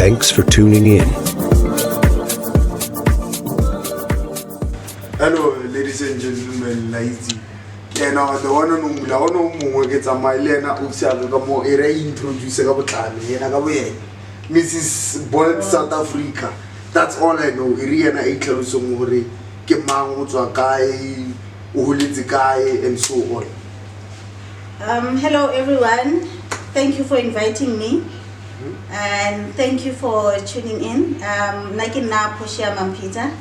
Thanks for tuning in. Hello, ladies and gentlemen, Lazy. And the one who gets a Milena Usiagamo era introduce a Mrs. Bolt, South Africa. That's all I know. Iriana Ikalusumuri, Kemangu, Kai, Uhulizikai, and so on. Hello, everyone. Thank you for inviting me. And thank you for tuning in. Naki na Poshia Mampita.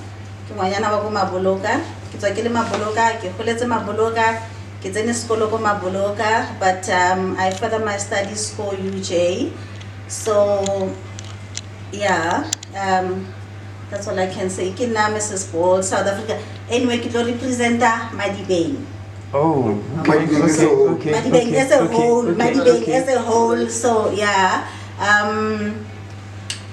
Kimwanyana wako mabologa. Kitwakili mabologa. Kikulete mabologa. Kiteni skolo ko mabologa. But I further my studies for UJ. So yeah, that's all I can say. Kina Mrs. Paul, South Africa. Anyway, kito representa Madibeng. Oh, okay. Madibeng as a whole. Madibeng as a whole. So yeah. I'm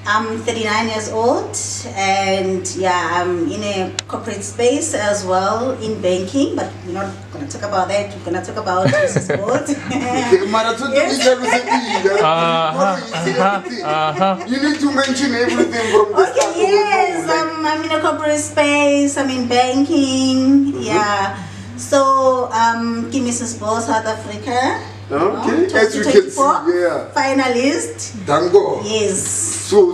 39 years old, and yeah, I'm in a corporate space as well in banking, but we're not going to talk about that. We're going to talk about Mrs. Board. You need to mention everything from the start. Okay, yes, I'm in a corporate space, I'm in banking, yeah. So, Mrs. Board, South Africa. Okay, as you can see, yeah. Finalist. Dango. Yes. So,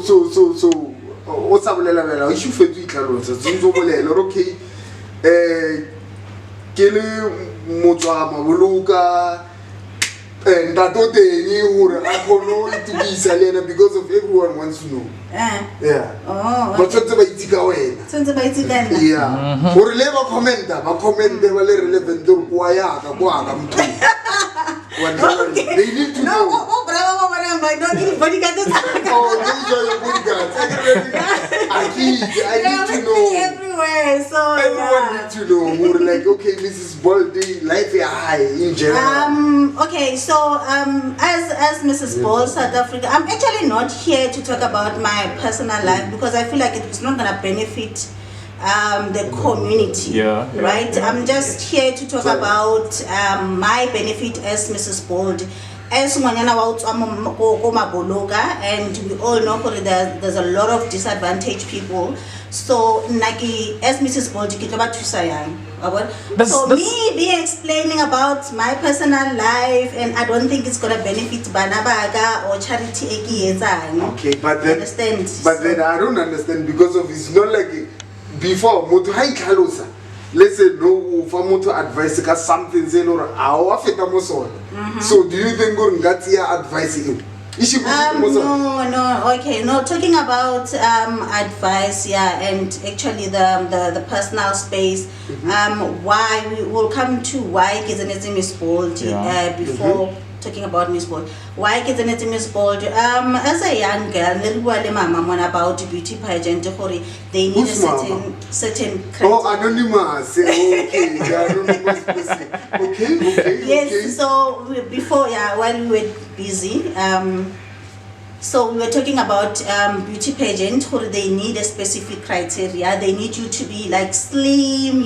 what's up, Lela? Issue for you, Carlos. Okay. Kele Mocha Mabuluka. And that don't I to be Salena because of everyone wants to know. Yeah. Oh. But what's about Tika? Yeah. Or level commenter, but comment they were relevant to Guayaka, Okay. They need to know. Oh, bravo, I don't need bodyguard. Oh, these are your bodyguards. I need to know. Everywhere, so everyone needs to know. More like, okay, Mrs. Baldy, life is high in general. Okay, so as Mrs. Ball, South Africa, I'm actually not here to talk about my personal life because I feel like it's not gonna benefit the community, right? I'm just here to talk about my benefit as Mrs. Bold. As Mwanyana and we all know that there's a lot of disadvantaged people. So, Naki, as Mrs. Bold, so me being explaining about my personal life, and I don't think it's gonna benefit Banabaga or charity Eki. Okay, but then understand? But then I don't understand because of it's not like before Moto Hai Kalosa. Let's say no for Moto advice because something say no our fetamoson. So do you think that's your advice? No, okay, no, talking about advice, yeah, and actually the personal space, why we will come to why Kizanetim is bold before talking about Miss Bold. Why Kizanetim is bold? As a young girl, about beauty pageant, they need a certain criteria. Oh, anonymous. Okay, anonymous person. Okay. Yes, so before, while we were busy, so we were talking about beauty pageant where they need a specific criteria. They need you to be like slim,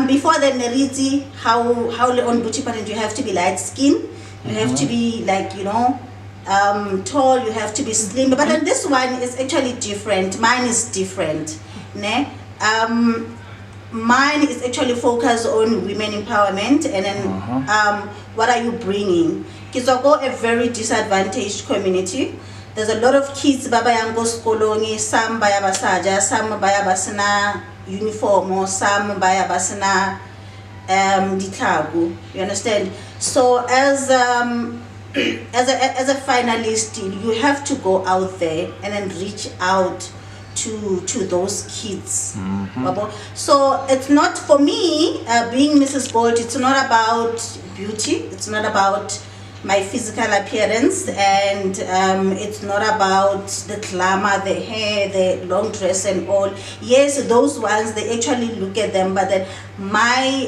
before the Neriti, how on beauty pageant you have to be light skin, you have to be like, tall, you have to be slim. But then this one is actually different. Mine is different. Mine is actually focused on women empowerment, and then what are you bringing? Kizoko, a very disadvantaged community. There's a lot of kids baba yango skolongi, some baya basaja, some baya basana uniform, or some baya basana ditagu. You understand? So as a finalist, you have to go out there and then reach out to those kids. So it's not for me being Mrs. Bolt. It's not about beauty. It's not about my physical appearance, and it's not about the glamour, the hair, the long dress and all. Yes, those ones, they actually look at them, but then my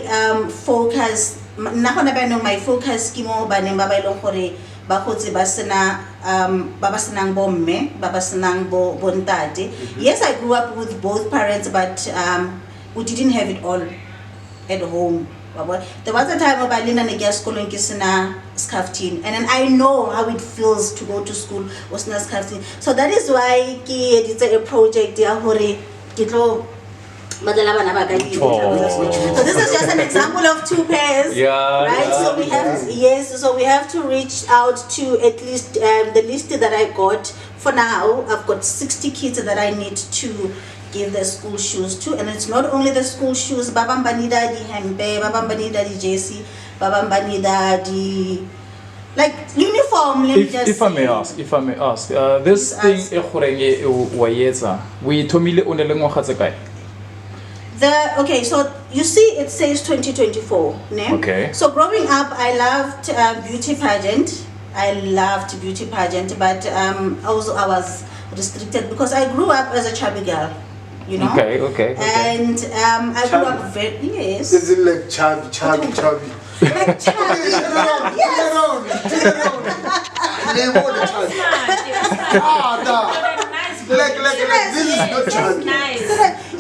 focus, my focus kimo bakotsi babasenang bomme babasenang bontate. Yes, I grew up with both parents, but we didn't have it all at home. There was a time when I didn't school in Kisina scarftin, and then I know how it feels to go to school with na scarftin. So that is why it's a project ya hore kitlo badala bana ba ka di. So this is just an example of 2 pairs. Yeah. Right. Yeah, So we have so we have to reach out to at least the list that I got. For now, I've got 60 kids that I need to give the school shoes to, and it's not only the school shoes. Babambanida di hempe, babambanida di jersey, babambanida di like uniform. If I may ask, this thing e wayetsa we thomile o ne le ngwaga tse kae? Okay, so you see it says 2024, ne? Okay. So growing up, I loved beauty pageant. But also I was restricted because I grew up as a chubby girl, you know. Okay. And I grew up very yes. Is it like chubby? Like chubby. Yes. Like this is not chubby.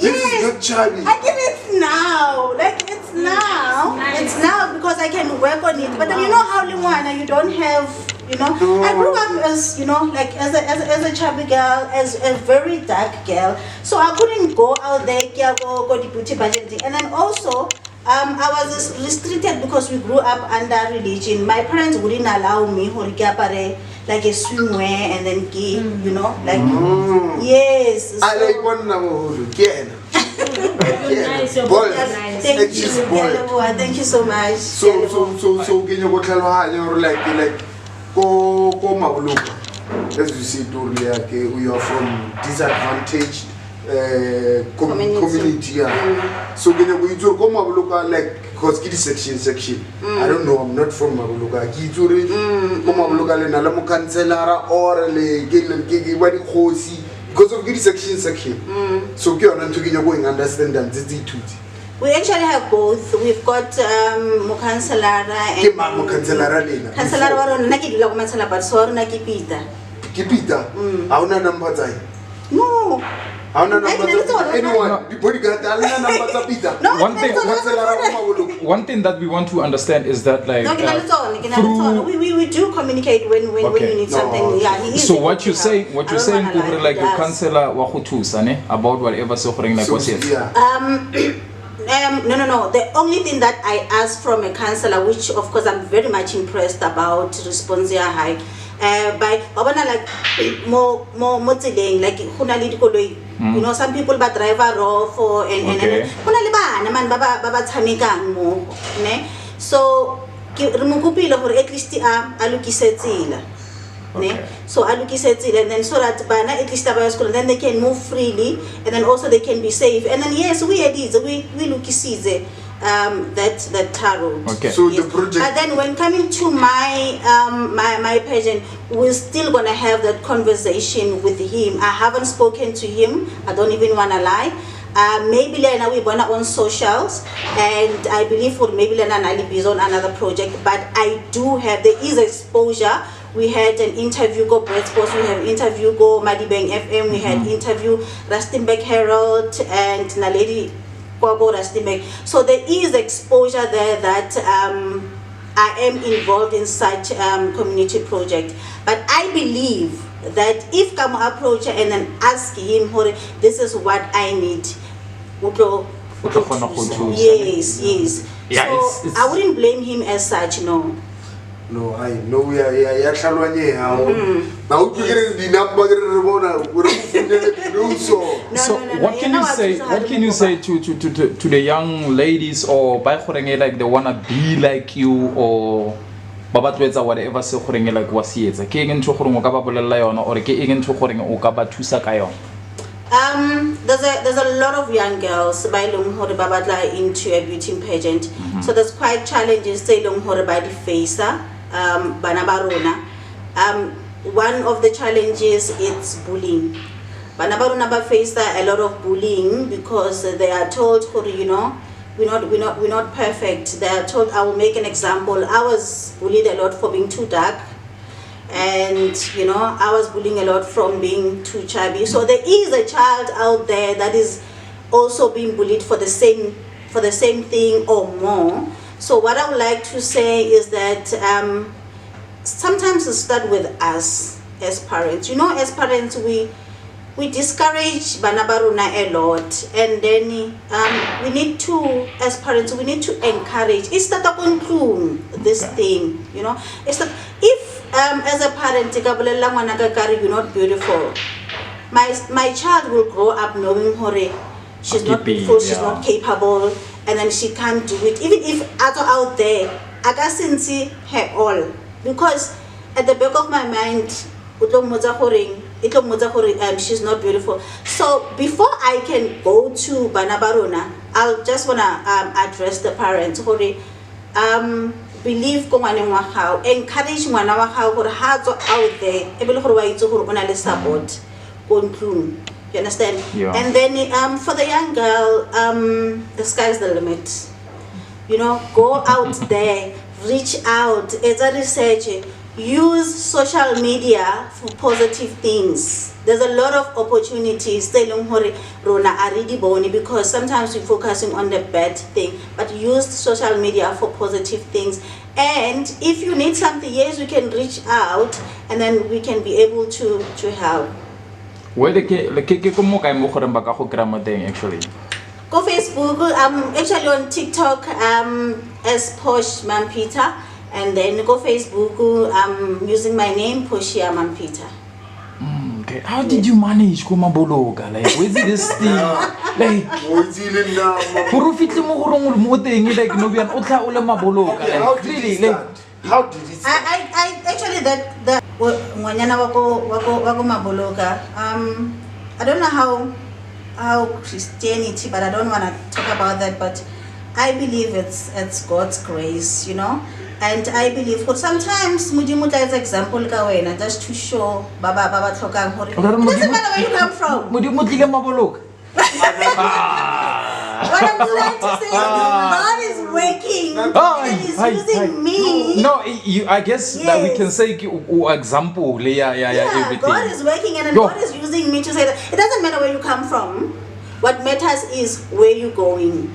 This is not chubby. I think it's now. Like it's now. It's now because I can work on it. But then you know how Lingwana, you don't have, you know. I grew up as, you know, like as a chubby girl, as a very dark girl. So I couldn't go out there, go the beauty pageant. And then also I was restricted because we grew up under religion. My parents wouldn't allow me to like a swimwear and then gay, you know, like yes. I like one number again. Thank you so much. So can you go tell like go Mabuluka? As you said earlier, we are from disadvantaged community. Yeah. So can you go Mabuluka like because kidi section. I don't know, I'm not from Mabuluka. Kituri go Mabuluka le nalamu cancelara or le gigi wadi khosi because of kidi section. So you are not going understand them this tuti. We actually have both. We've got Mukansalara and Mukansalara lena. Kansalara waro naki dula kumansala but sorry naki pita. Kipita. Hauna number zai. No. Hauna number anyone. The bodyguard hauna number za pita. One thing that we want to understand is that like we do communicate when we need something. Yeah, so what you're saying over like your counselor about whatever suffering like what's it? No. The only thing that I asked from a counselor, which of course I'm very much impressed about, response high. By like more like you know, some people but drive a raw for and so at least so and then so that by at least school and then they can move freely and then also they can be safe and then yes we look that tarot. Okay. So yes. The project. But then when coming to my pageant, we're still gonna have that conversation with him. I haven't spoken to him. I don't even wanna lie. Maybe Lena we wanna on socials, and I believe for maybe Lena and is on another project. But I do have there is exposure. We had an interview go Brett Sports, we have interview go Madibang FM, we had interview Rustenburg Herald and Naledi Kwago Rustenburg. So there is exposure there that I am involved in such community project. But I believe that if come approach and then ask him, this is what I need. Yes. Yeah, so it's I wouldn't blame him as such, no. No, I know we are Chalwanye. Now, the number so what can you say to the young ladies or like they wanna be like you or babatwetsa whatever se goreng like wasietsa ke eng ntho goreng o ka ba bolela yona or ke eng ntho goreng o ka ba thusa ka yona? There's a lot of young girls by long hore ba batla into a beauty pageant. So there's quite challenges say long hore ba di face bana ba rona. One of the challenges it's bullying. Bana ba rona ba face a lot of bullying because they are told, you know, we're not perfect. They are told, I will make an example. I was bullied a lot for being too dark. And you know, I was bullying a lot from being too chubby. So there is a child out there that is also being bullied for the same thing or more. So what I would like to say is that sometimes it starts with us as parents. You know, as parents, we discourage bana ba rona a lot, and then we need to, as parents, we need to encourage. It's not a this thing, you know. It's that if as a parent, you're not beautiful, my child will grow up knowing hore, she's not beautiful, she's not capable, and then she can't do it. Even if out there, I can't see her all, because at the back of my mind, she's not beautiful. So before I can go to Bana Barona, I'll just wanna address the parents. Believe ko ngwane wa gago, encourage ngwana wa gago gore ha tswa out there e be le gore wa itse gore o na le support ko ntlong. You understand? Yeah. And then for the young girl, the sky's the limit. You know, go out there, reach out, it's a research, use social media for positive things. There's a lot of opportunities because sometimes we're focusing on the bad thing, but use social media for positive things. And if you need something, yes, we can reach out and then we can be able to help. Where the actually? Go Facebook. I'm actually on TikTok as Posh Mampita, and then go Facebook. I'm using my name Poshia Mampita. Okay. How did you manage Kumabologa? Like, where's this thing? Like, how did it start? I actually that Mwanyana wako Mabologa. I don't know how Christianity, but I don't want to talk about that. But I believe it's God's grace, you know. And I believe for sometimes Mujimuta is example kawena just to show Baba Tlokang Hori. It doesn't matter where you come from. What I'm trying to say is God is working and He's using me. No, I guess that we can say example. Yeah, everything. God is working and then God is using me to say that it doesn't matter where you come from. What matters is where you're going.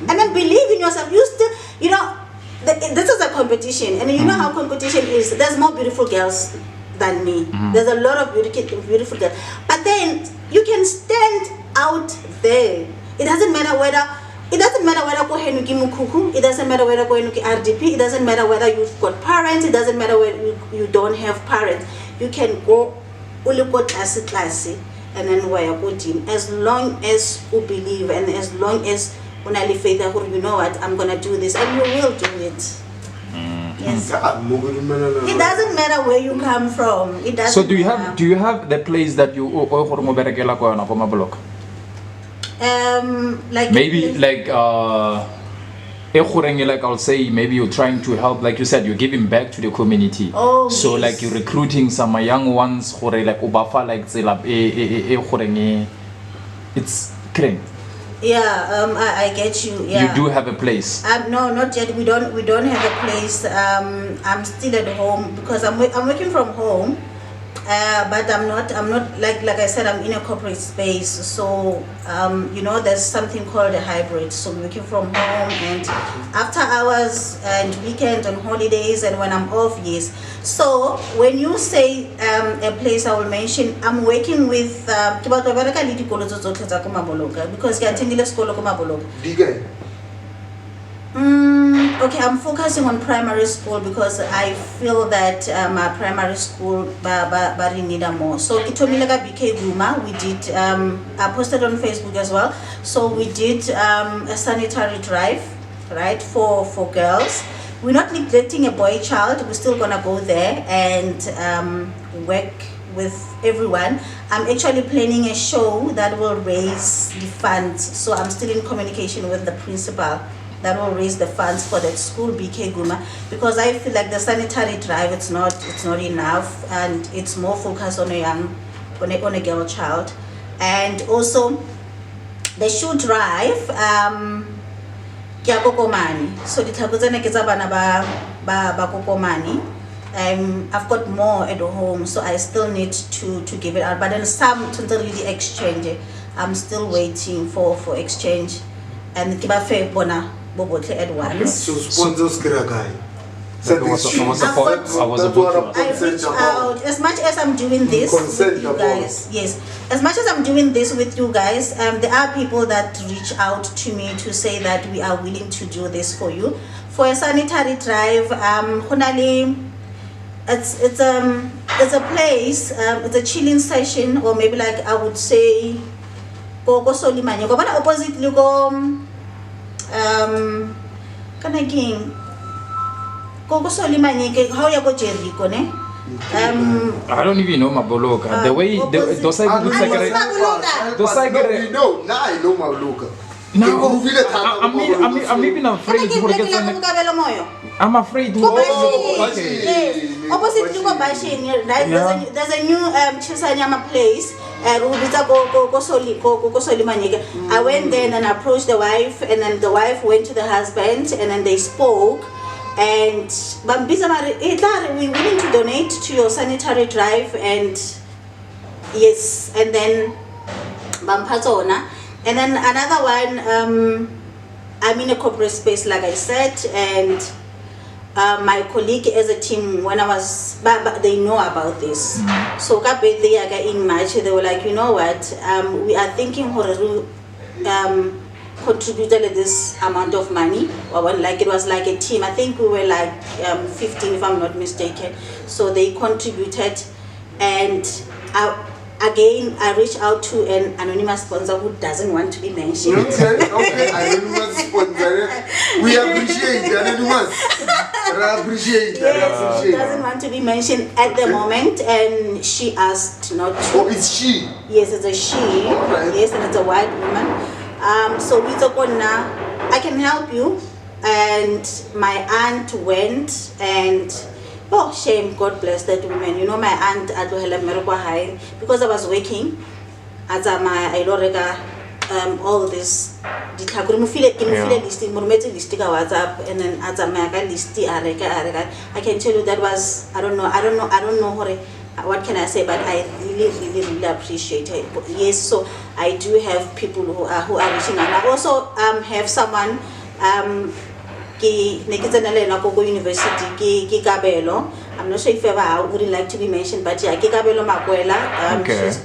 And then believe in yourself. You still, you know, this is a competition. And you know how competition is. There's more beautiful girls than me. There's a lot of beautiful girls. But then you can stand out there. It doesn't matter whether go Henuki Mukuku, it doesn't matter whether go Henuki RDP, it doesn't matter whether you've got parents, it doesn't matter whether you don't have parents. You can go classy and then where you team as long as you believe and as long as when I faith you know what, I'm gonna do this and you will do it. Yes. It doesn't matter where you come from. It doesn't. So do you have the place that you like maybe like I'll say maybe you're trying to help, like you said, you're giving back to the community. Oh, so yes. like you're recruiting some young ones who like ubafa like it's clean. Yeah, I get you. Yeah. You do have a place. No, not yet. We don't have a place. I'm still at home because I'm working from home. But I'm not like I said, I'm in a corporate space. So you know, there's something called a hybrid. So I'm working from home and after hours and weekends and holidays and when I'm off, yes. So when you say a place, I will mention I'm working with because okay, I'm focusing on primary school because I feel that my primary school bari need more. So Kitomilaga BK Guma, we did I posted on Facebook as well. So we did a sanitary drive, right, for girls. We're not neglecting a boy child. We're still gonna go there and work with everyone. I'm actually planning a show that will raise the funds. So I'm still in communication with the principal that will raise the funds for that school, BK Guma, because I feel like the sanitary drive, it's not enough, and it's more focused on a girl child. And also the shoe drive, so the I've got more at home, so I still need to give it out, but then some to really exchange. I'm still waiting for exchange. And kiba fe bona bobotle at once. So sponsors Kirakai. I was about to I reach out as much as I'm doing this with you guys. Yes, as much as I'm doing this with you guys, there are people that reach out to me to say that we are willing to do this for you for a sanitary drive. It's a place, it's a chilling session, or maybe like I would say, go Solimanye. Go opposite you go Go Solimanye. How you go Jericho ne? I don't even know Maboloka. The way those like looks like I know Maboloka. No, I'm even afraid to forget. I'm afraid to opposite to Bashin, right? There's a new Chisanyama place. I went there and approached the wife, and then the wife went to the husband, and then they spoke. And we're willing to donate to your sanitary drive, and yes, and then Bampazona. And then another one, I'm in a corporate space, like I said, and my colleague as a team, when I was, they know about this. So in March, they were like, you know what, we are thinking contributed this amount of money, like it was like a team. I think we were like 15, if I'm not mistaken. So they contributed, and again, I reached out to an anonymous sponsor who doesn't want to be mentioned. Okay, anonymous sponsor. We appreciate anonymous. Doesn't want to be mentioned at the moment, and she asked not to. Oh, it's she? Yes, it's a she. Right. Yes, and it's a white woman. So I can help you. And my aunt went, and oh, shame, God bless that woman. You know, my aunt at High, because I was working as all this listing WhatsApp, and then as I can tell you that was I don't know what can I say, but I really appreciate it. Yes, so I do have people who are reaching out. I also have someone University I'm not sure if ever I would like to be mentioned, but yeah, Kikabelo Makwela.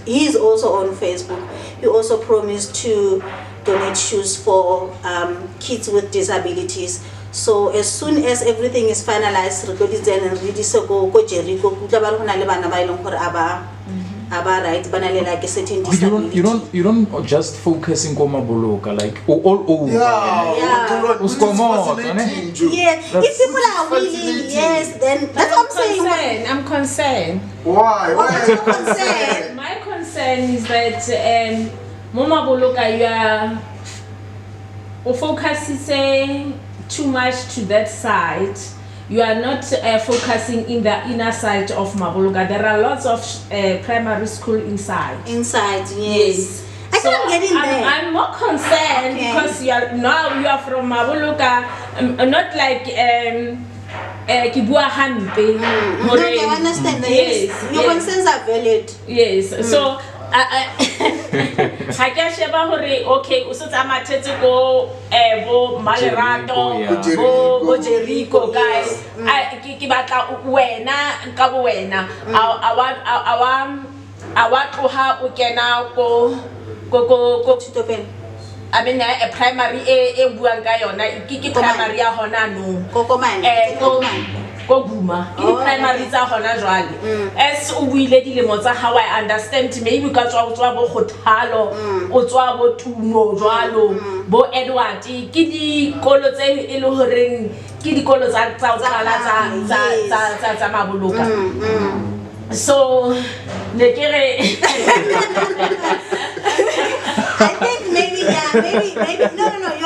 He is also on Facebook. He also promised to donate shoes for kids with disabilities. So as soon as everything is finalized, you don't just focus in Komaboloka, like all over. Yeah. If people are willing, yes, then that's what I'm saying. I'm concerned. Why? What are you concerned? My concern is that Momaboloka, you are focusing too much to that side. You are not focusing in the inner side of Maboloka. There are lots of primary school inside. Inside, yes. I can't get in there. I'm more concerned because you are from Maboloka, not like Kibua Hampe. Okay, I understand that. Yes. Your concerns are valid. Yes. So I can share okay, usotamatete go bo Malerato, bo Jericho guys. Ki batla wena nka bo wena. I want to have ukena go Chitopen. I mean a primary e buang ka yona ki primary ya hona no. Kokoman. Go Guma, primary tsa hona jwale. As o buile dilemo tsa how I understand, maybe ka tswa bo Kgothalo, o tswa bo Tumo jwalo, bo Edward, ke dikolo tse e le horeng ke dikolo tsa tsa Maboloka. So I think maybe no,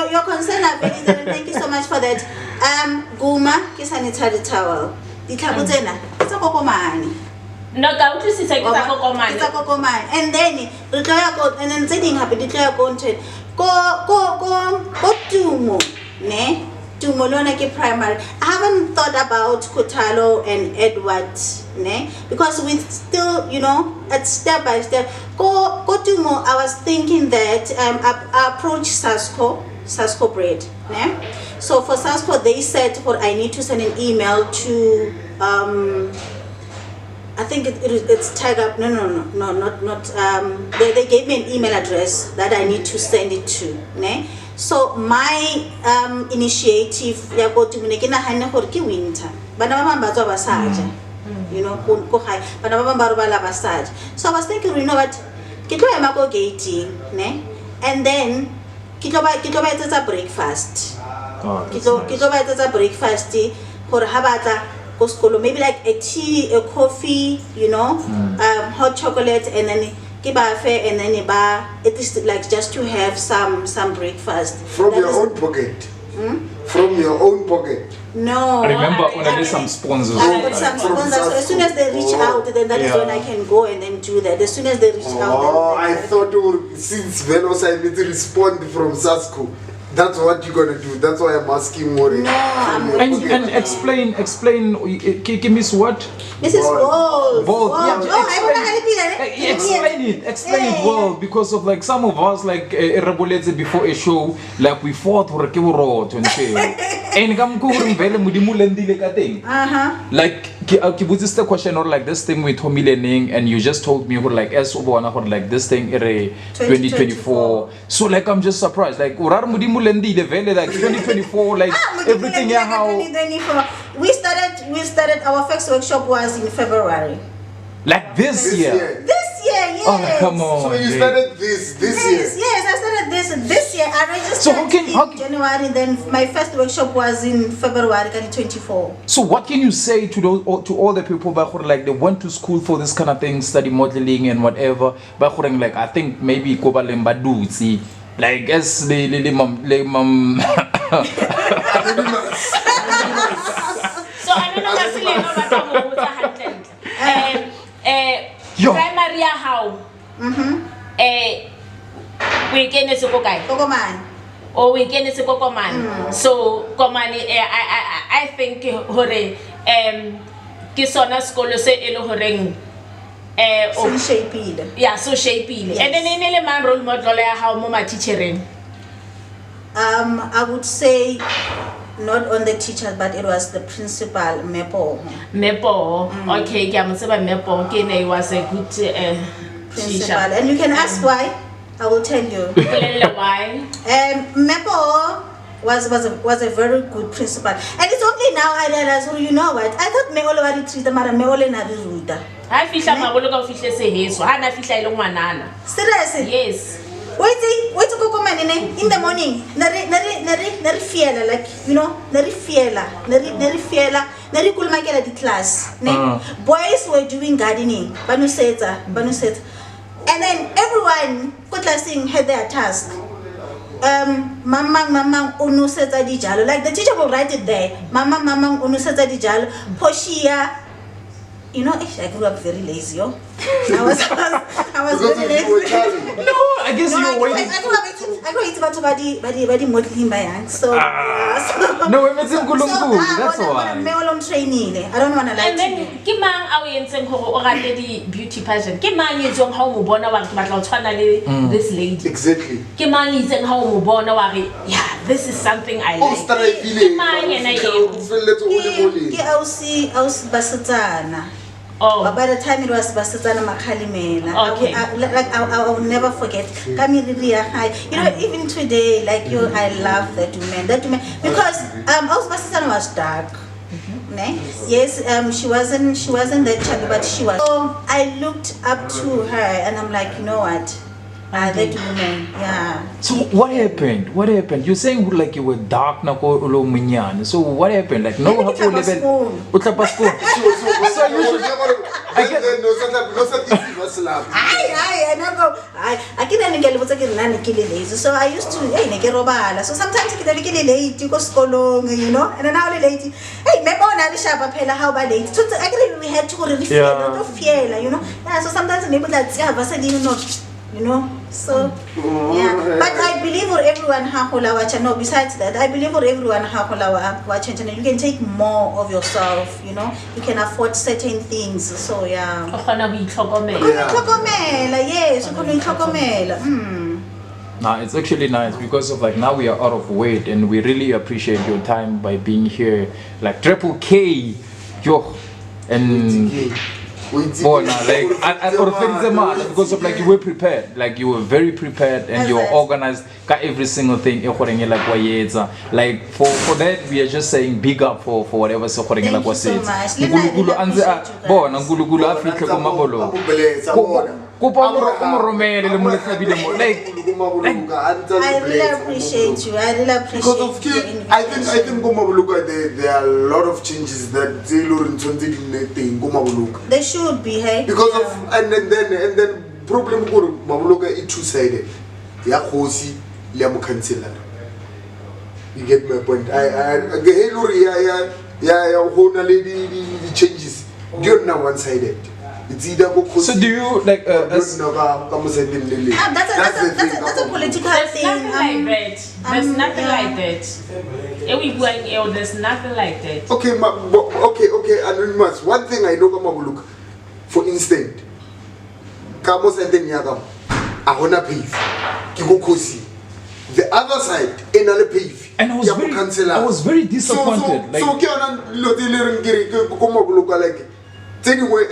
your concern are valid, and thank you so much for that. Guma ke sanitary towel. Ditlhako tsena tsa kokomane. No, ka utlwisisa ke tsa kokomane. Tsa kokomane. And then re tla ya go, and then tse ding hape di tla ya go ntse go Tumo, ne? Tumo lona ke primary. I haven't thought about Kgothalo and Edward, ne? Because we still, at step by step. Go Tumo, I was thinking that I approach Sasko bread, ne? So for SASCO, they said, I need to send an email to, I think it's tag up. No, not. They gave me an email address that I need to send it to. Ne? So my initiative, ya go to me kina hane gore ke winter. Bana ba bang ba tswa ba saja. You know, go high. Bana ba bang ba robala ba saja. So I was thinking, you know what? Ke tlo ema go gating, ne? And then ke tlo ba etsa breakfast. Ke tlo ba etsa breakfast gore ha batla go skolo, maybe like a tea, a coffee, you know, hot chocolate, and then and then it is like just to have some breakfast from your own pocket. From your own pocket. No, remember only some sponsors. I got some sponsors. So as soon as they reach out, then that is when I can go and then do that. As soon as they reach out. I thought since Velos I need to respond from SASCO. That's what you're gonna do. That's why I'm asking more. No, and explain. Miss what? Mrs. Bold. Explain it well, because of like some of us like before a show, like we fought for a kiwro and say, and come like this the question or like this thing with Tommy Learning, and you just told me like as like this thing 2024. So like I'm just surprised like like 2024 like everything how 2024. We started our first workshop was in February. Like this year. This year, yes. Oh, come on. So you started this year? Yes, I started this year. I registered in January, then my first workshop was in February 2024. So what can you say to all the people back like they went to school for this kind of thing, study modeling and whatever, back like I think maybe Koba Lembadutsi, like as the mom So I don't know primary how we can Kokoman. or we can say Kokoman. So Komani I think hore ke sona skolo se elo horeng so shaped. Yeah, so shaped. And then any man role model how mama teachering. I would say not on the teacher, but it was the principal, Mepo. Okay, Mepo. Okay, was a good principal. teacher. And you can ask why. I will tell you. Why? Mepo was a very good principal. And it's only now I realize, oh, you know what? I thought me already treated Mara me ole na ruda. I fish a mabologa fish say he so Hana fish I don't want nana. Seriously? Yes. Wait to go come in the morning. Nari fiela, like you know, nari fiela, nari kulmakela the class. Boys were doing gardening, banuseta. And then everyone classing had their task. Mamang unuseta dijalo. Like the teacher will write it there. Mamang unuseta dijalo. Poshia. You know, I grew up very lazy, yo. I was very lazy. No, I guess you were waiting. I grew up body modeling by hand. So no, it's in Kulungu. That's why. I'm training. I don't want to lie. And then Kimang Awiensen or the beauty pageant. Kimang is on how Mubona was this lady. Exactly. Kimang is in how Mubona wari. Yeah, this is something I like. Kimang and I was Basatana. Oh. By the time it was Basatana Makalimela, okay. I will never forget. You know, even today, like you, I love that woman. Because also Basatana was dark. Yes, she wasn't that chubby, but she was. So I looked up to her, and I'm like, you know what? That woman, yeah. So what happened? What happened? You're saying like you were dark na ko ulo munyan. So what happened? Like no hapo level. Utapa spoon. So you should. I get no such easy was love. I never. I can't get what's again nani lazy. So I used to robala. So sometimes I get late. You go skolong, you know. And then now late. Hey, me born na shapa pela how about late. So actually we had to go really fear, you know. Yeah. So sometimes maybe that's you know, so yeah. But I believe for everyone no, besides that, I believe for everyone you can take more of yourself, you know, you can afford certain things. So yeah. Nah, it's actually nice because of like now we are out of weight and we really appreciate your time by being here. Like Triple K, yo, and oh, nah, like because of like you were prepared, like you were very prepared and you were organized. Got every single thing. Like for that we are just saying big up for whatever so Thank you so much. Lena, I really appreciate you guys. I really appreciate you. I really appreciate because of your I think there are a lot of changes that They should be, hey. because of and then problem go mabuluka is two-sided. Ya khosi le mo councilor. You get my point. I hona le the changes. You're not one-sided. It's either so do you like that's a political There's thing. nothing like that. There's nothing like that. There's nothing like that. okay, okay, anonymous. One thing I know Mabuluka, for instance, Kamos and then Yagam, Ahona pave, Kikokosi. The other side, another pave. and I was very disappointed. So anyway,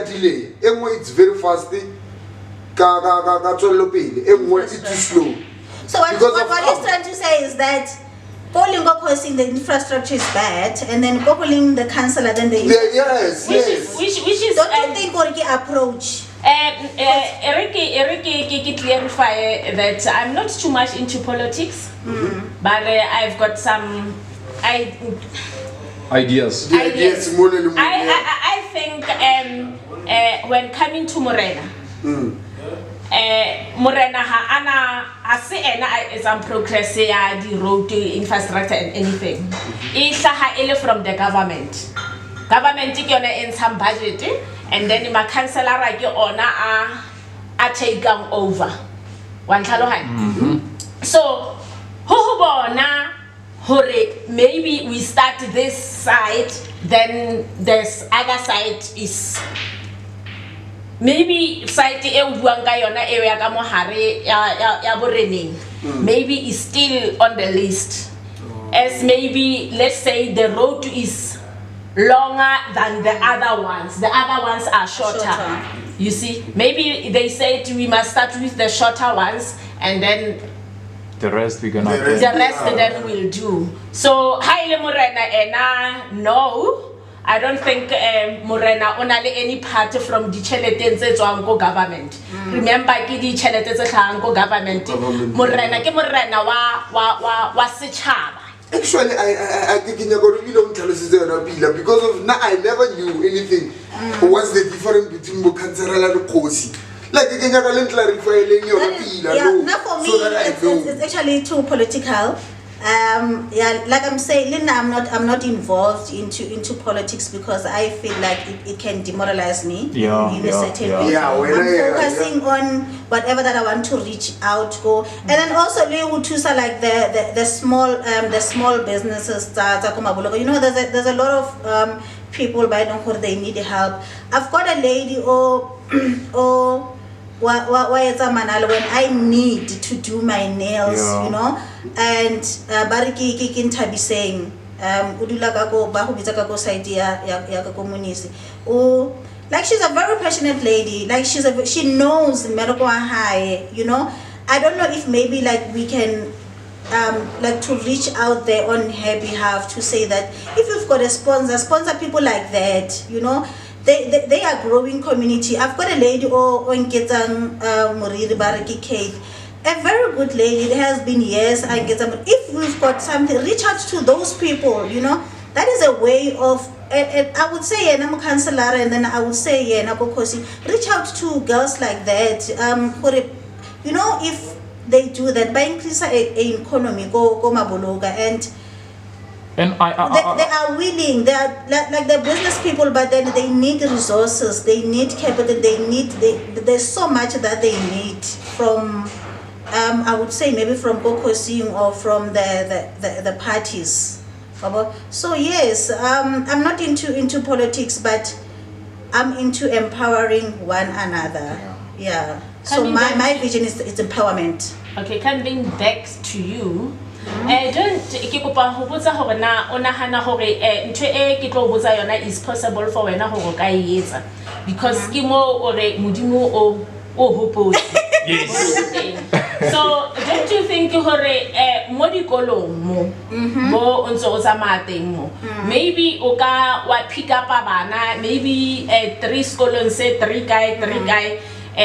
delay. It's very fast. It's too slow. So what he's trying to say is that calling the infrastructure is bad, and then calling the councillor, then the yes. Which is don't you think Oriki approach? Eric, clarify that I'm not too much into politics, but I've got some ideas. I think when coming to Morena, Morena ase ena some progress ya the road infrastructure and anything. It's from the government. Government in some budget, and then my councillor are taken over. One so who bona maybe we start this side, then this other side is maybe site area ka mohare ya boreneng maybe is still on the list, as maybe let's say the road is longer than the other ones. The other ones are shorter. You see, maybe they said we must start with the shorter ones and then the rest we're gonna then we'll do. So highly Morena no, I don't think Morena only any part from the chelete tse tswang go government. Remember ke di chelete tse tlhang go government. Morena ke Morena wa setšhaba. Actually, I think because of now I never knew anything. What's the difference between Mokanzarala and Kosi? Like you can clarify now for me, it's actually too political. Like I'm saying, Linda, I'm not involved into politics because I feel like it can demoralize me in a certain way. I'm focusing on whatever that I want to reach out, go, and then also like the small businesses you know, there's a lot of people by they need help. I've got a lady when I need to do my nails, you know, and bariki kintabi saying udula kako bahubita kako side ya komunisi. Oh, like she's a very passionate lady. Like she knows medical high, you know. I don't know if maybe like we can like to reach out there on her behalf to say that if you've got a sponsor people like that, you know. They are growing community. I've got a lady on Ketang Moriri Baraki Kate, a very good lady. It has been years. If we've got something, reach out to those people. You know, that is a way of. I would say I'm a counselor, and then I would say reach out to girls like that. You know, if they do that, by increase a economy go mabologa and they are willing. They are like the business people, but then they need resources. They need capital. There's so much that they need from. I would say maybe from Bokosing or from the parties. So yes, I'm not into politics, but I'm into empowering one another. Yeah. So my vision is it's empowerment. Okay, coming back to you. Don't ke kopa ho botsa hore na o nahana hore ntho e ke tlo botsa yona is possible for wena hore ka e etsa because ke mo ore modimo o hopotse. Yes. So don't you think hore mo dikolong mo bo ntse o tsamaya teng mo maybe o ka wa pick up bana maybe 3 skolong se 3 guy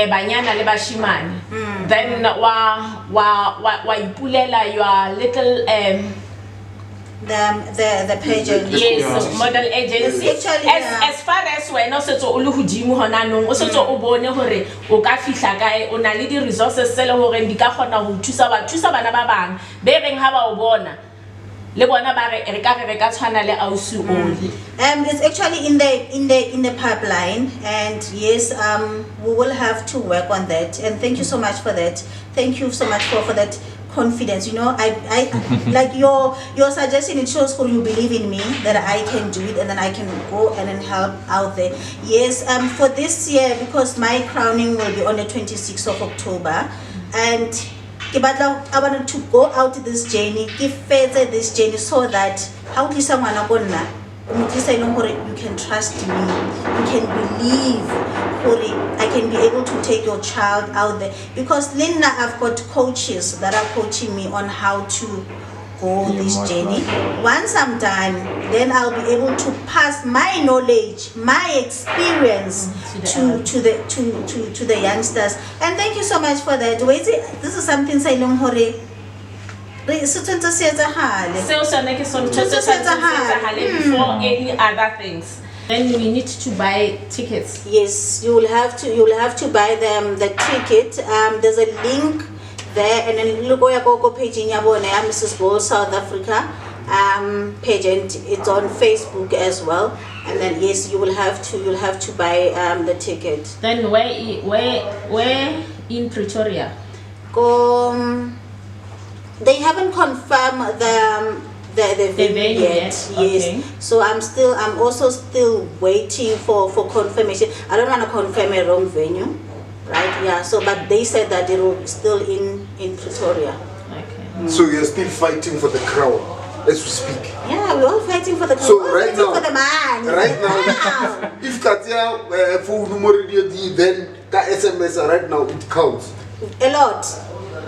banyana le bashimane then wa ipulela your little the pageant. Yes, model agency. As far as wena o setso o le hodimo hona nong o setso o bone hore o ka fihla kae o na le di resources tse le hore di ka kgona ho thusa bana ba bang be reng ha ba o bona le bona ba re ka tshwana le ausi oli. It's actually in the pipeline, and yes, we will have to work on that. And thank you so much for that. Thank you so much for that confidence. You know, I like your suggestion. It shows for you believe in me that I can do it, and then I can go and then help out there. Yes, for this year, because my crowning will be on the 26th of October, and I wanted to go out this journey, give further this journey so that how can someone you can trust me, you can believe I can be able to take your child out there, because Linda, I've got coaches that are coaching me on how to go this journey. Once I'm done, then I'll be able to pass my knowledge, my experience to the youngsters. And thank you so much for that. This is something Sailong Hore. Before any other things. Then we need to buy tickets. Yes, you will have to buy them the ticket. There's a link there, and then look go page in Mrs. Ball South Africa page, and it's on Facebook as well. And then yes, you'll have to buy the ticket. Then where in Pretoria? They haven't confirmed the venue yet. Yes. Okay. So I'm also still waiting for confirmation. I don't want to confirm a wrong venue. Right, yeah. So, but they said that they were still in Pretoria. Okay. So you're still fighting for the crown as we speak. Yeah, we're all fighting for the crown. So right now, for the man. Right now, if Katia phone number then ka SMS right now it counts. A lot.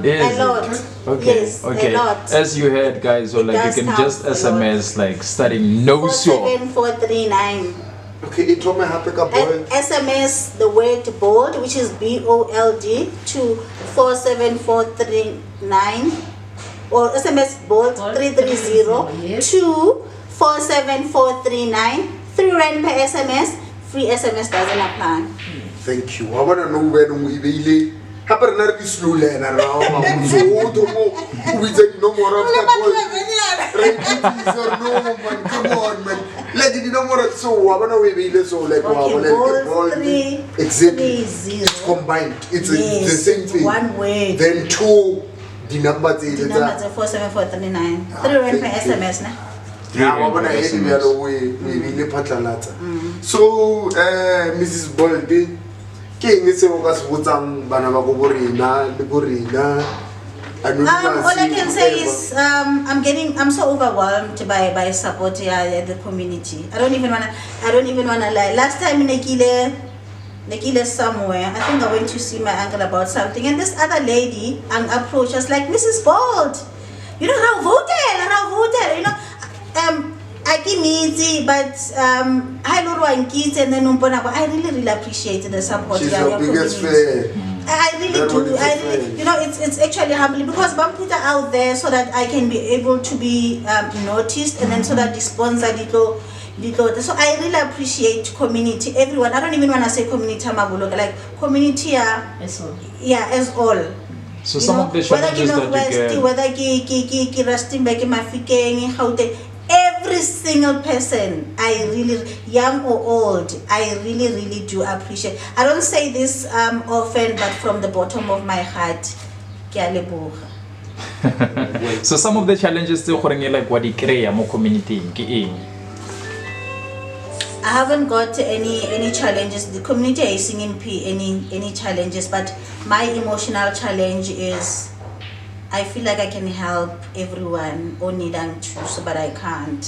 Yes. A lot. Okay. Yes, okay. a lot. As you heard, guys, so like you can just SMS like starting no show. 47439. Okay, it told me how to bold. SMS the word bold, which is BOLD, to 47439, or SMS bold 330 to 47439. 3 rand per SMS. Free SMS doesn't apply. Thank you. I want to know when we really. Happen na re slow lena ra ma so do mo we say no more of that boy. No man, come on man. Like you no more so I want to we so like exactly. It's combined. It's the same thing. One way. Then two the number the number 47439. 3 rand per SMS na. Yeah, I want to head the other way. We really patlalata. So Mrs. Boldy, all I can say is I'm so overwhelmed by support here the community. I don't even wanna lie. Last time in Nekile somewhere, I think I went to see my uncle about something, and this other lady approached us like, Mrs. Bold, you know how voted, you know, I give me but I don't want kids, and then I really appreciate the support. She's your biggest fan. I really do. You know, it's actually humbling because Bam put her out there so that I can be able to be noticed, and then so that the sponsor little. So I really appreciate community, everyone. I don't even want to say community like community as all. So some of the challenges that you get, whether resting back in my how they. Every single person, I really, young or old, I really do appreciate. I don't say this often, but from the bottom of my heart, so some of the challenges like what you create more community. I haven't got any challenges. The community is singing any challenges, but my emotional challenge is I feel like I can help everyone only than choose, but I can't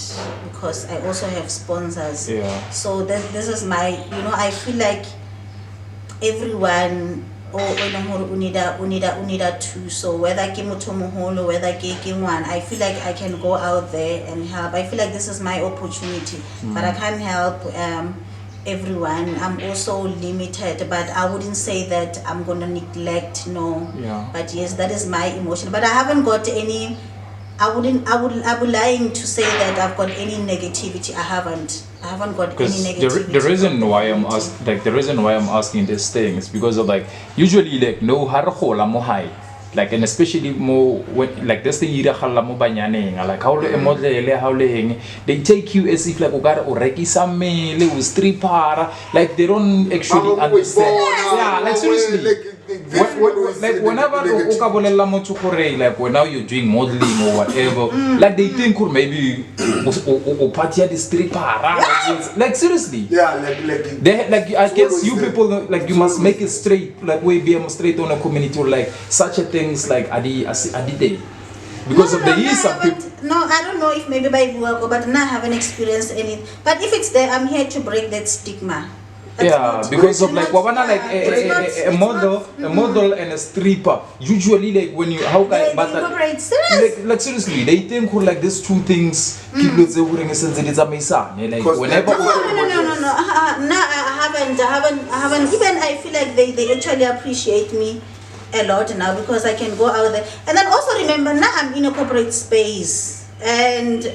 because I also have sponsors. Yeah. So this is my, I feel like everyone unida too. So whether ke motho moholo, whether ke one, I feel like I can go out there and help. I feel like this is my opportunity, but I can't help everyone. I'm also limited, but I wouldn't say that I'm gonna neglect. No. Yeah. But yes, that is my emotion. But I haven't got any. I would lying to say that I've got any negativity. I haven't got any negativity. The reason why I'm asking this thing is because of like usually like no harahola mo high. Like, and especially more when like this thing mo banyaneng, like how le model how le they take you as if like o stripper, like they don't actually understand. Yeah, like seriously. Like whenever like when now you're doing modeling or whatever, like they think maybe party the stripper, like seriously. Yeah, like I guess you people like you must make it straight, like we be straight on a community or like such a things like Adi day. Because of the years some people. No, I don't know if maybe by work, but now I haven't experienced any. But if it's there, I'm here to break that stigma. That's because of like a model and a stripper. Usually like when you like seriously they think like these two things like whenever no I haven't even I feel like they actually appreciate me a lot now because I can go out there. And then also remember now I'm in a corporate space and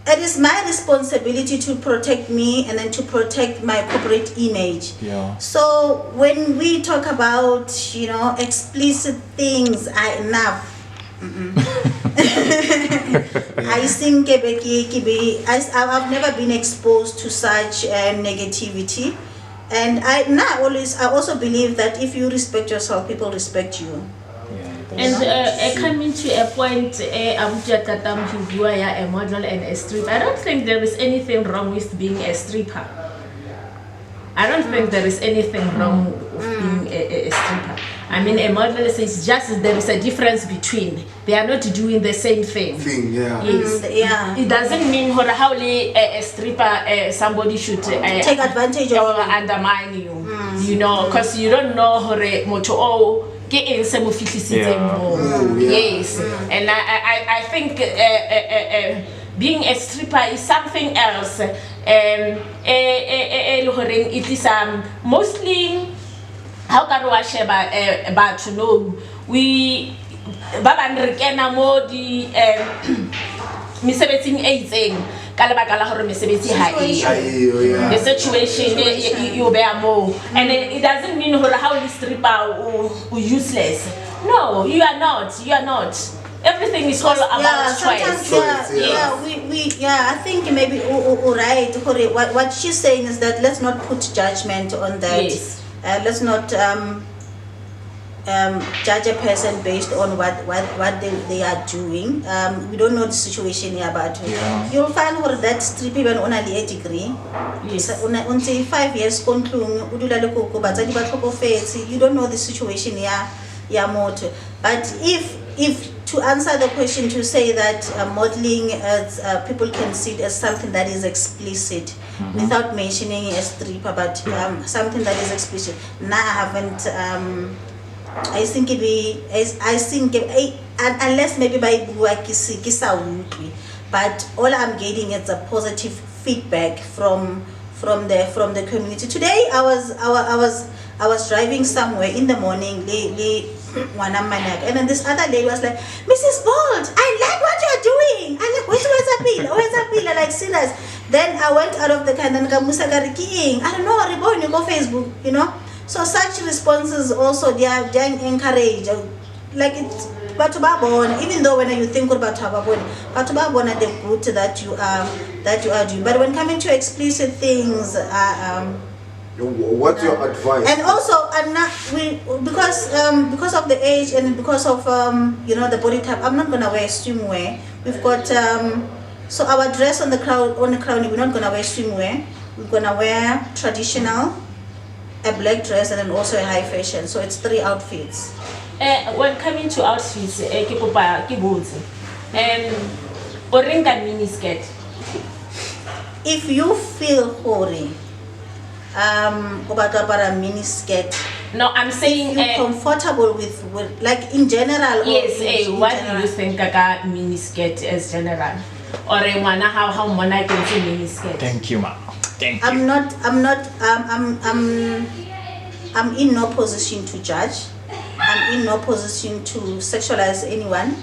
it is my responsibility to protect me and then to protect my corporate image. Yeah. So when we talk about, explicit things, I've never been exposed to such negativity. And I also believe that if you respect yourself, people respect you. And coming to a point, you are a model and a stripper. I don't think there is anything wrong with being a stripper. I don't think there is anything wrong with being a stripper. I mean, a model is just there is a difference between. They are not doing the same thing. Yes. It doesn't mean how a stripper somebody should take advantage of or undermine you. Because you don't know how Yes, and I think being a stripper is something else. It is mostly how can we share about to know we Baban more the misbehaving aging. The situation you bear more, and it doesn't mean how the stripper or useless. No, you are not. Everything is all about choice. I think maybe right. What she's saying is that let's not put judgment on that. Yes. Let's not judge a person based on what they are doing. We don't know the situation here, but you'll find that strip even on a degree. Yes. 5 years you don't know the situation here. But if to answer the question, to say that modeling people can see it as something that is explicit without mentioning a stripper, but something that is explicit. Now I haven't. I think unless maybe by but all I'm getting is a positive feedback from the community. Today I was driving somewhere in the morning, and then this other lady was like, Mrs. Bolt, I like what you're doing. I like where's appeal? Like serious. Then I went out of the car and I don't know, you go Facebook, So such responses also they are encouraged. Like it's even though when you think about Tababone, but the good that you are doing. But when coming to explicit things, what's your advice? And also, because of the age and because of the body type, I'm not gonna wear swimwear. We've got So our dress on the crown, we're not gonna wear swimwear. We're gonna wear traditional, a black dress, and then also a high fashion. So it's 3 outfits. When coming to outfits, ke kopa ke botse. O reng ka mini skirt? If you feel hoary, a mini skirt. No, I'm saying if you're comfortable with like in general. Yes, what do you think about mini skirt as general? Or how mona can say mini skirt? Thank you, ma'am. Thank you. I'm in no position to judge. I'm in no position to sexualize anyone,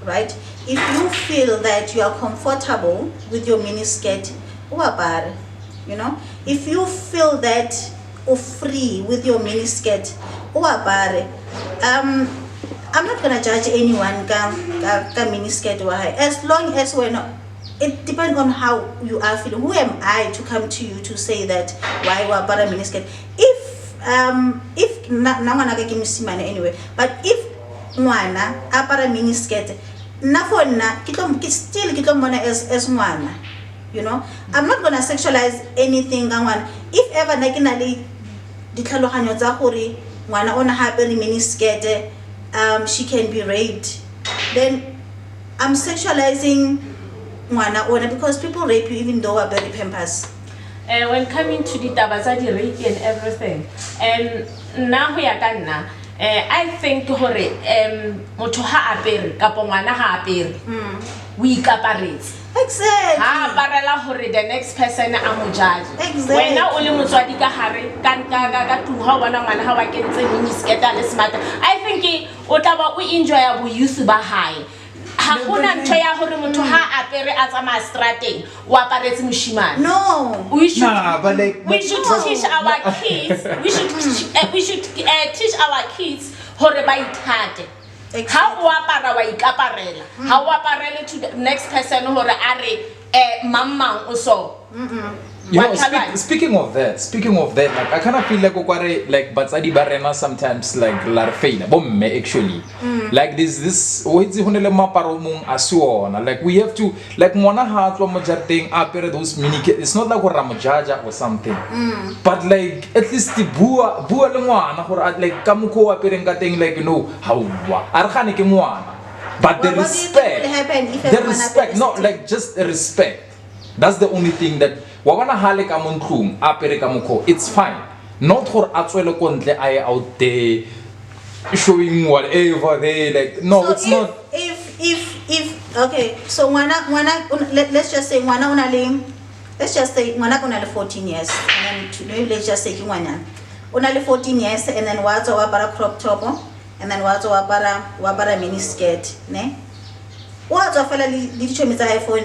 right? If you feel that you are comfortable with your mini skirt, you know, if you feel that you're free with your mini skirt, I'm not gonna judge anyone ka mini skirt as long as we're not. It depends on how you are feeling. Who am I to come to you to say that why you are para mini skirt? If nangwana ka kimisimane anyway, but if ngwana a para mini skirt, na for na still mona as ngwana, you know. I'm not gonna sexualize anything ngwana. If ever nakinali ditlhaloganyo tsa gore ngwana ona ha apere mini skirt, she can be raped, then I'm sexualizing ngwana ona, because people rape you even though we're very pampers. When coming to the tabazadi rape and everything, now we are gonna. I think hore motho ha apere kapo ngwana ha apere we ikaparetse. Exactly. Ha parela hore the next person a mo judge. Exactly. Wena o le motswadi ka hare ka tu ha bona ngwana ha wa kentse mini skirt a le smart. I think o tla ba o enjoy bo youth ba hae. Ha gona ntho ya hore motho ha apere a tsama strateng o aparetse moshimane. No. We should we should teach our kids. We should teach our kids hore ba ithate. How o apara wa ikaparela. How o aparele to the next person hore a re mamang o so. You know, speaking of that, like I kind of feel like batsadi barena sometimes like larfeina bomme actually. Like this like we have to like mona ha tswa mo jarteng apere those mini, it's not like ra mo jaja or something. But like at least the bua le ngwana gore like ka mokho wa pereng ka teng, like you know how wa a re gane ke ngwana. But the respect, not like just the respect. That's the only thing that wabana hale ka montlung apere ka mokho, it's fine. Not for atswele ko ntle I out there showing whatever they like. No, so it's not. If okay, so let's just say ngwana unale 14 years, and then let's just say ngwana unale 14 years, and then wazo wabara crop top, and then wazo wabara mini skirt, ne? What of for an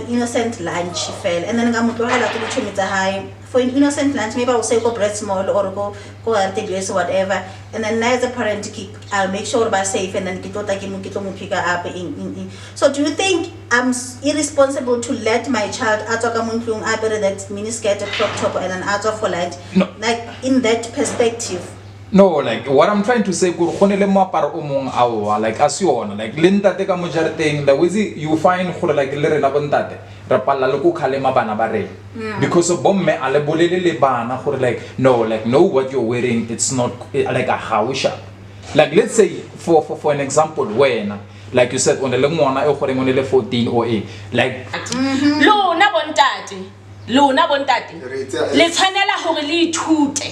innocent lunch fell, and then I'm going to high for an innocent lunch. Maybe I'll say go bread small or go at or whatever, and then as a parent I'll make sure by safe, and then pick up in. So do you think I'm irresponsible to let my child apere that mini skirt, crop top, and an out for lunch? No. Like in that perspective. No, like what I'm trying to say, like as you want, like linda teka mojarteng, the way you find like lere na bontate rapala loko khalema bana bare, because of bomme ale bolele le bana gore like no what you're wearing, it's not like a hausha. Like let's say for an example, when like you said on the ngwana e gore ngone le 14 or 8, like lo na bontate le tshwanela hore le ithute.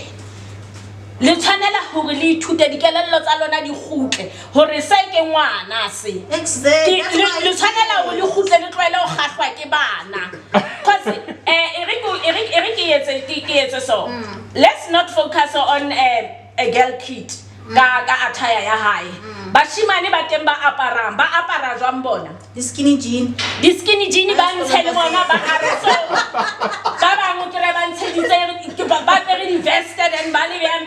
Le tshwanela hore le ithute dikelello tsa lona di khutle hore se ke ngwana se. Exactly. Le tshwanela hore le khutle le tloele o gahlwa ke bana. Cause Eric ke so. Let's not focus on a girl kid ka attire ya hae. Bashimane ba teng ba apara jwang bona? The skinny jean ba ntshele bona ba are so. Ba bang ke re ba ntsheditse ke ba pere invested and money bam.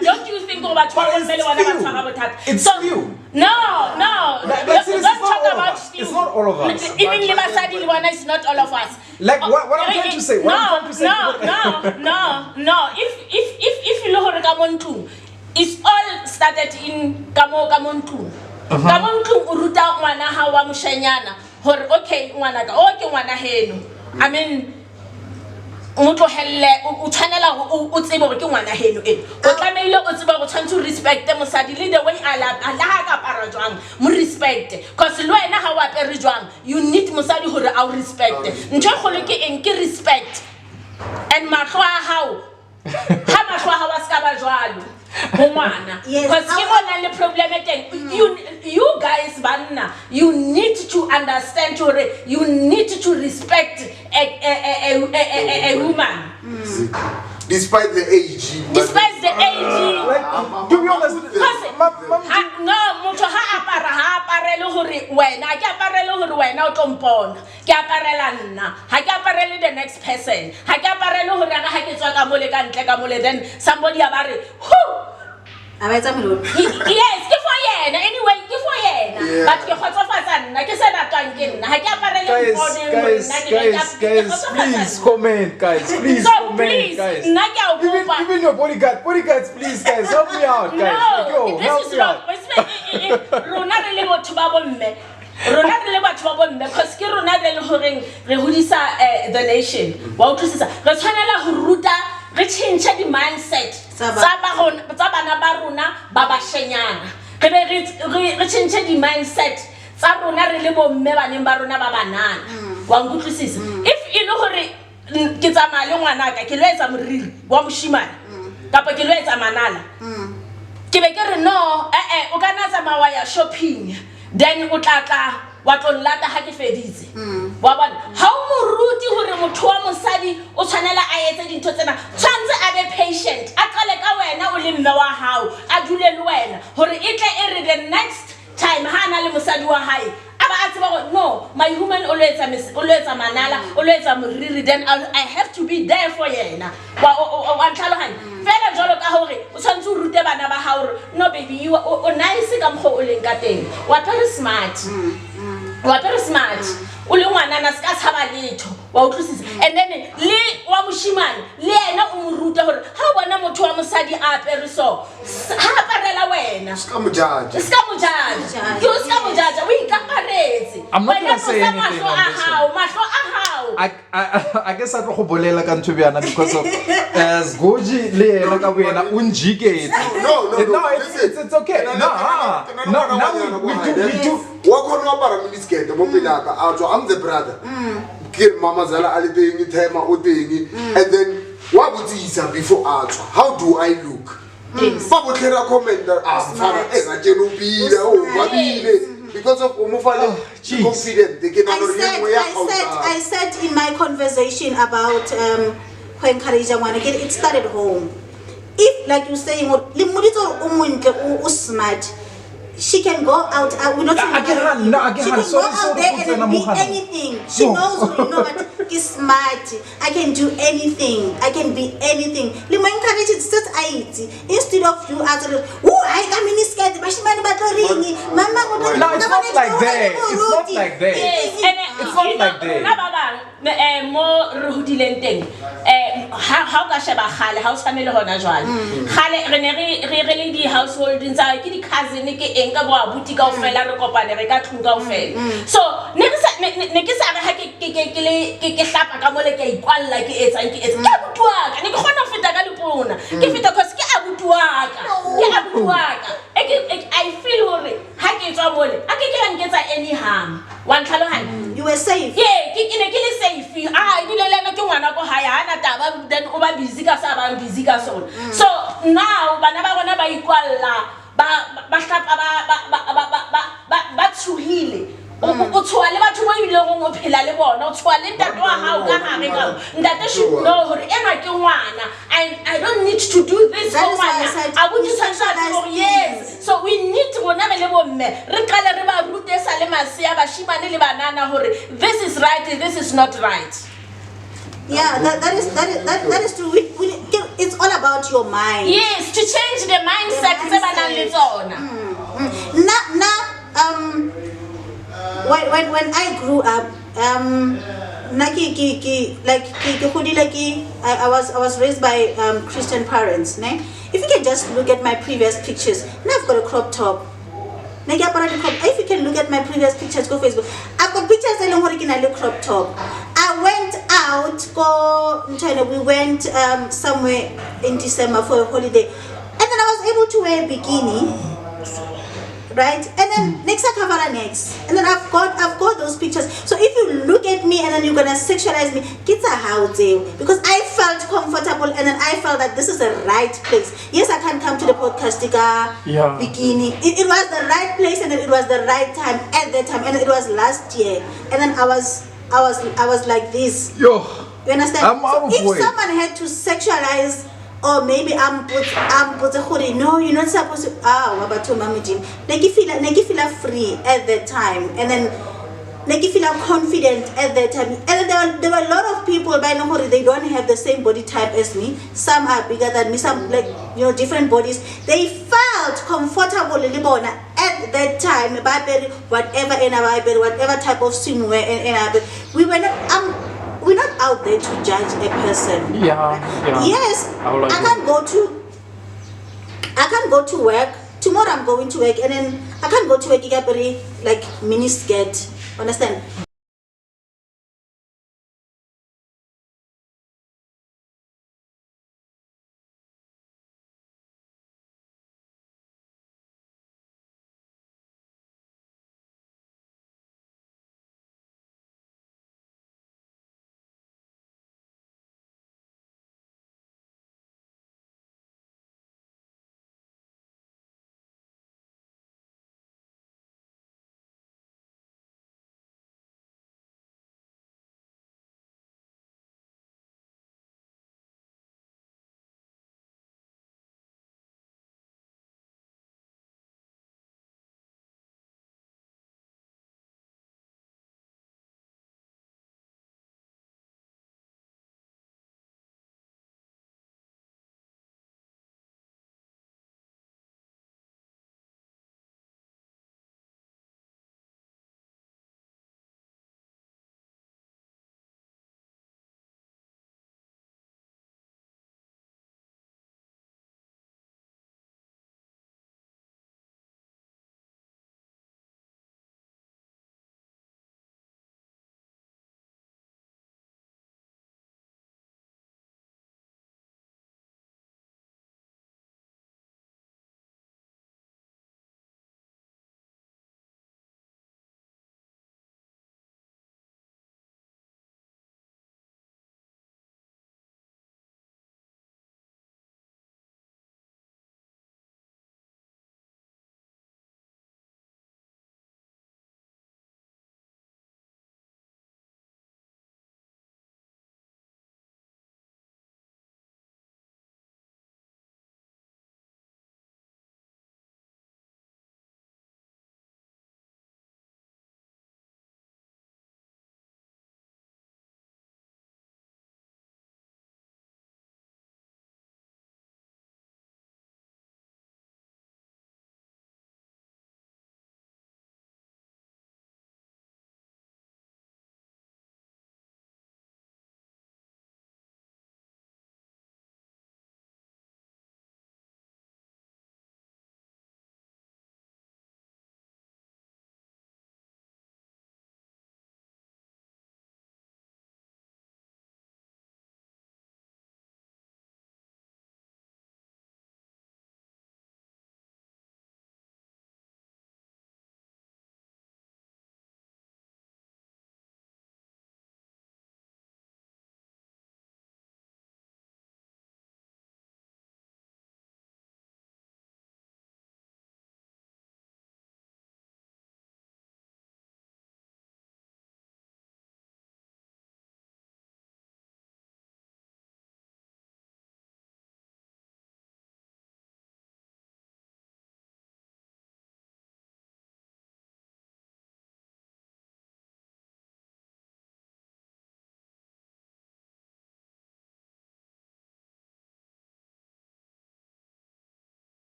Don't you think about what one mele wana ba tshwara bothata? It's you. No. Let's talk about you. It's not all of us. Even le basadi le bona is not all of us. Like what I'm trying to say. No. If you know ka montu, it's all started in kamontu. Kamontu uruta ngwana ha wa moshanyana. hore okay ngwana ka o ke ngwana heno I mean o tlohelle o tshwanela o tsebe hore ke ngwana heno eno o tlameile o tsebe go tshwantse o respect mosadi le the way a ha ka apara jwang mo respect cause le wena ha o apere jwang you need mosadi hore a o respect ntho e kgolo ke eng ke respect and mahlo a hao ha mahlo a hao a ska ba jwalo go ngwana cause ke bona le problem e teng you guys banna you need to understand or you need to respect a woman despite the age like, to be honest no motho ha aparele hore wena ke aparele hore wena o tlompona ke aparela nna ha ke aparele the next person ha ke aparele hore ha ke tswa ka mole ka ntle ka mole then somebody abare yes ke for yena anyway ke for yena but ke khotsofatsa nna ke se ratwang ke nna ha ke aparele guys please comment guys please comment guys nna ke a kopa even your bodyguards please guys help me out guys no this is not rona re le batho ba bomme because ke rona le horeng re hodisa the nation wa utlwisisa re tshwanela ho ruta re change the mindset tsa bana ba rona ba bashenyana re change the mindset tsa rona re le bomme baneng ba rona ba banana wa utlwisisa if e le hore ke tsamaya le ngwana ka ke lo etsa moriri wa moshimane kapa ke lo etsa manala ke be ke re no o kana tsamaya ya shopping then o tlatla wa tlolata ha ke feditse wa bona ha o moruti hore motho wa mosadi o tshwanela a etse dintho tsena tshwantse a be patient a qale ka wena o le mme wa hao a dule le wena hore e tle e re the next time ha na le mosadi wa hae aba a tseba go no my woman o letsa manala o letsa moriri then I have to be there for yena wa tlhalohanya fela jalo ka hore o tshwantse o rute bana ba hao no baby you o nice ka mkho o leng ka teng wa very smart o le ngwana na ska tshaba letho wa utlwisisa and then le wa moshimane le yena o mo ruta hore ha o bona motho wa mosadi a apere so ha aparela wena ska mo judge o ikaparetse I'm not gonna say anything on this one. mahlo a hao I guess I go bolela ka ntho bjana because of as Goji le yena ka boyena o njiketse no it's okay no we do wa khona wa para miniskete mo pelaka a tswa I'm the brother ke mama zala a le teng tema o teng and then wa botsisa before a tswa how do I look ba bo tlhera commenter fana ga tseno pila o babile because of umufale confident they can I said in my conversation about encourage ngwana it started home if like you saying le moditso o montle o smart she can go out we're not she can go out there and be anything she knows you know what is smart I can do anything I can be anything le mo encourage it's just instead of you as I come in skirt bashimane ba tlo ring mama no it's not like that it's not like that na baba mo re hodileng teng ha o ka sheba khale ha o tshwane le hona jwale khale re ne re le di household ntsa ke di cousin ke eng ka bo abuti ka ofela re kopane re ka tlung ka ofela so ne ke sa re ha ke hlapa ka mole ke ikwalla ke etsang ke abuti wa ka ne ke khona ho feta ka lepona ke feta cause ke abuti wa ka I feel hore ha ke tswa mole a ke nketsa any harm wa ntlhalohanya you were safe ke ne ke le safe dilelena ke ngwana ko hae hana taba then o ba busy ka sa ba busy ka sona so now bana ba bona ba ikwalla ba hlapa ba tsuhile o tswa le batho ba ile go mo phela le bona o tswa le ntate wa hao ka hare ka ntate should know hore ena ke ngwana I don't need to do this for ngwana a botse tshwantse yes so we need to bona le bomme re qale re ba rute sa le masia ba shimane le banana hore this is right this is not right. Yeah, that is true. It's all about your mind. Yes, to change the mindset. When I grew up, I was raised by Christian parents. If you can just look at my previous pictures, now I've got a crop top. If you can look at my previous pictures, go Facebook. I've got pictures in original crop top. I went out, we went somewhere in December for a holiday, and then I was able to wear a bikini, right? And then next I cover next, and then I've got those pictures. So if you look at me and then you're gonna sexualize me, it's a how there, because I felt comfortable and then I felt that this is the right place. Yes, I can come to the podcast bikini. It was the right place and then it was the right time at that time, and it was last year, and then I was like this. Yo, you understand? I'm out of if way. someone had to sexualize, or maybe I'm put a hoodie, no, you're not supposed to. Like you feel free at that time, and then like you feel confident at that time. And then there were a lot of people by now they don't have the same body type as me. Some are bigger than me, some different bodies. They felt comfortable at that time, whatever type of swimwear and we're not out there to judge a person. Yeah. Yes, I can't go to work. Tomorrow I'm going to work, and then I can't go to work like mini skirt. Understand?